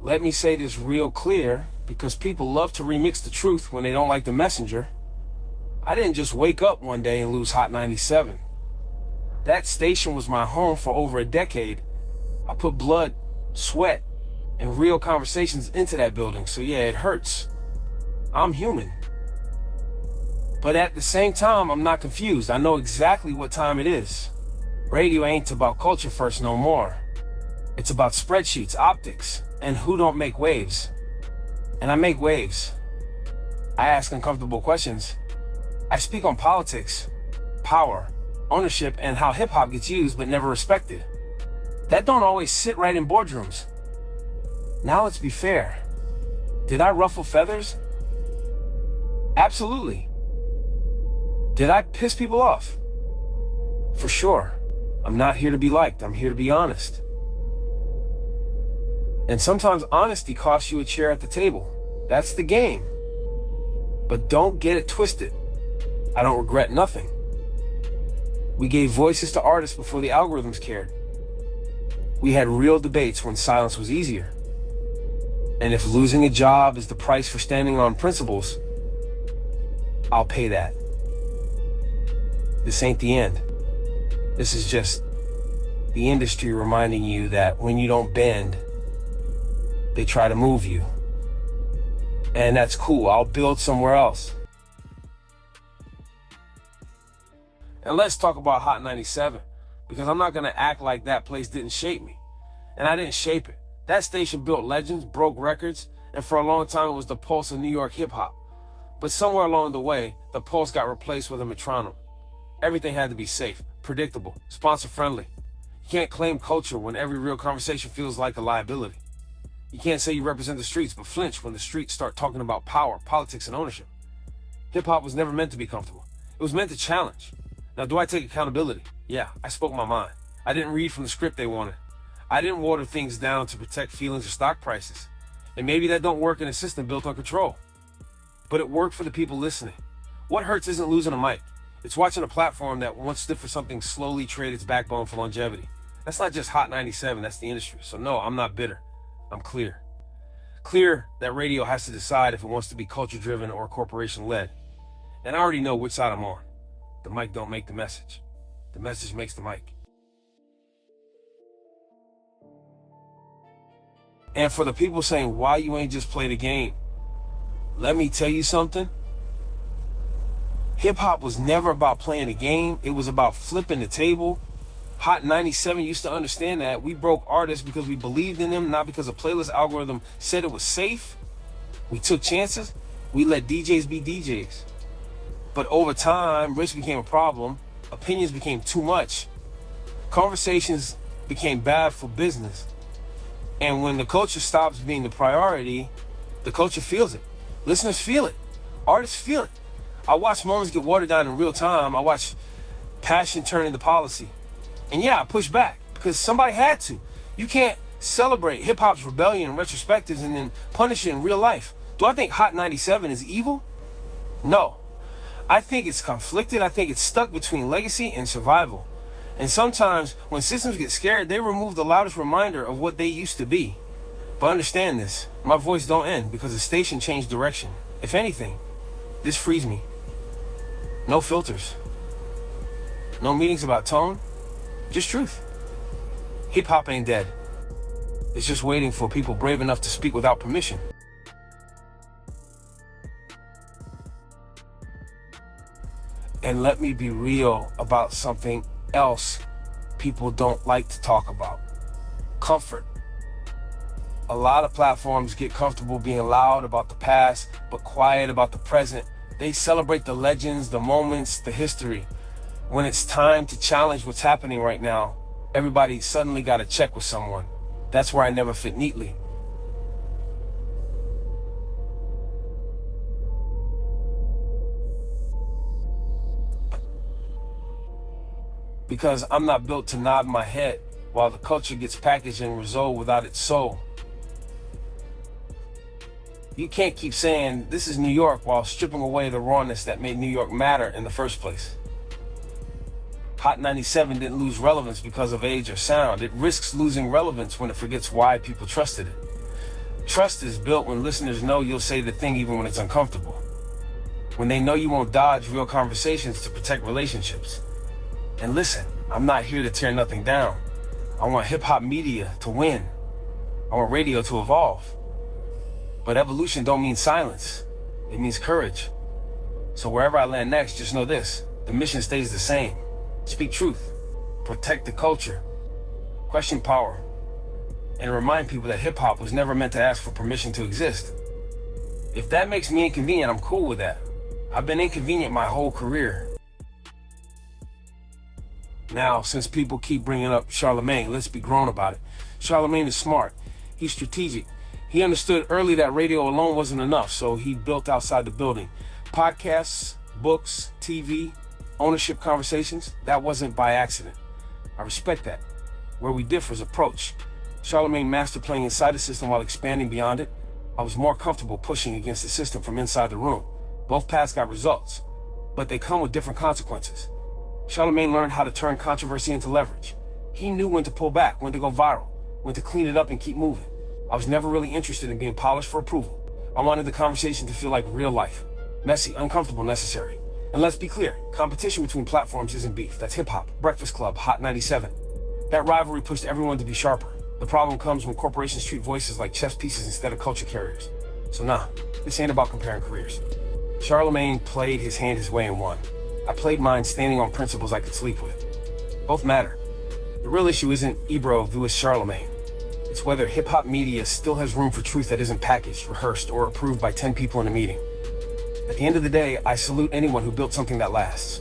Let me say this real clear, because people love to remix the truth when they don't like the messenger. I didn't just wake up one day and lose Hot 97. That station was my home for over a decade. I put blood, sweat, and real conversations into that building, so yeah, it hurts. I'm human. But at the same time, I'm not confused. I know exactly what time it is. Radio ain't about culture first no more. It's about spreadsheets, optics, and who don't make waves. And I make waves. I ask uncomfortable questions. I speak on politics, power, ownership, and how hip-hop gets used but never respected. That don't always sit right in boardrooms. Now let's be fair. Did I ruffle feathers? Absolutely. Did I piss people off? For sure. I'm not here to be liked. I'm here to be honest. And sometimes honesty costs you a chair at the table. That's the game. But don't get it twisted. I don't regret nothing. We gave voices to artists before the algorithms cared. We had real debates when silence was easier. And if losing a job is the price for standing on principles, I'll pay that. This ain't the end. This is just the industry reminding you that when you don't bend, they try to move you. And that's cool. I'll build somewhere else. And let's talk about Hot 97, because I'm not gonna act like that place didn't shape me. And I didn't shape it. That station built legends, broke records, and for a long time it was the pulse of New York hip hop. But somewhere along the way, the pulse got replaced with a metronome. Everything had to be safe, predictable, sponsor friendly. You can't claim culture when every real conversation feels like a liability. You can't say you represent the streets, but flinch when the streets start talking about power, politics, and ownership. Hip hop was never meant to be comfortable. It was meant to challenge. Now, do I take accountability? Yeah, I spoke my mind. I didn't read from the script they wanted. I didn't water things down to protect feelings or stock prices. And maybe that don't work in a system built on control. But it worked for the people listening. What hurts isn't losing a mic. It's watching a platform that once stood for something slowly trade its backbone for longevity. That's not just Hot 97, that's the industry. So no, I'm not bitter. I'm clear. Clear that radio has to decide if it wants to be culture-driven or corporation-led. And I already know which side I'm on. The mic don't make the message. The message makes the mic. And for the people saying, why you ain't just play the game? Let me tell you something. Hip-hop was never about playing a game. It was about flipping the table. Hot 97 used to understand that. We broke artists because we believed in them, not because a playlist algorithm said it was safe. We took chances. We let DJs be DJs. But over time, risk became a problem. Opinions became too much. Conversations became bad for business. And when the culture stops being the priority, the culture feels it. Listeners feel it. Artists feel it. I watch moments get watered down in real time. I watch passion turn into policy. And yeah, I push back because somebody had to. You can't celebrate hip-hop's rebellion and retrospectives and then punish it in real life. Do I think Hot 97 is evil? No. I think it's conflicted. I think it's stuck between legacy and survival. And sometimes when systems get scared, they remove the loudest reminder of what they used to be. But understand this, my voice don't end because the station changed direction. If anything, this frees me. No filters. No meetings about tone. Just truth. Hip hop ain't dead. It's just waiting for people brave enough to speak without permission. And let me be real about something else people don't like to talk about. Comfort. A lot of platforms get comfortable being loud about the past, but quiet about the present. They celebrate the legends, the moments, the history. When it's time to challenge what's happening right now, everybody suddenly got to check with someone. That's where I never fit neatly. Because I'm not built to nod my head while the culture gets packaged and resolved without its soul. You can't keep saying this is New York while stripping away the rawness that made New York matter in the first place. Hot 97 didn't lose relevance because of age or sound. It risks losing relevance when it forgets why people trusted it. Trust is built when listeners know you'll say the thing even when it's uncomfortable. When they know you won't dodge real conversations to protect relationships. And listen, I'm not here to tear nothing down. I want hip-hop media to win. I want radio to evolve. But evolution don't mean silence. It means courage. So wherever I land next, just know this. The mission stays the same. Speak truth. Protect the culture. Question power. And remind people that hip-hop was never meant to ask for permission to exist. If that makes me inconvenient, I'm cool with that. I've been inconvenient my whole career. Now, since people keep bringing up Charlamagne, let's be grown about it. Charlamagne is smart. He's strategic. He understood early that radio alone wasn't enough, so he built outside the building. Podcasts, books, TV, ownership conversations, that wasn't by accident. I respect that. Where we differ is approach. Charlamagne mastered playing inside the system while expanding beyond it. I was more comfortable pushing against the system from inside the room. Both paths got results, but they come with different consequences. Charlamagne learned how to turn controversy into leverage. He knew when to pull back, when to go viral, when to clean it up and keep moving. I was never really interested in being polished for approval. I wanted the conversation to feel like real life. Messy, uncomfortable, necessary. And let's be clear, competition between platforms isn't beef. That's hip-hop, Breakfast Club, Hot 97. That rivalry pushed everyone to be sharper. The problem comes when corporations treat voices like chess pieces instead of culture carriers. So nah, this ain't about comparing careers. Charlamagne played his hand his way and won. I played mine standing on principles I could sleep with. Both matter. The real issue isn't Ebro vs. Charlamagne. It's whether hip-hop media still has room for truth that isn't packaged, rehearsed, or approved by 10 people in a meeting. At the end of the day, I salute anyone who built something that lasts.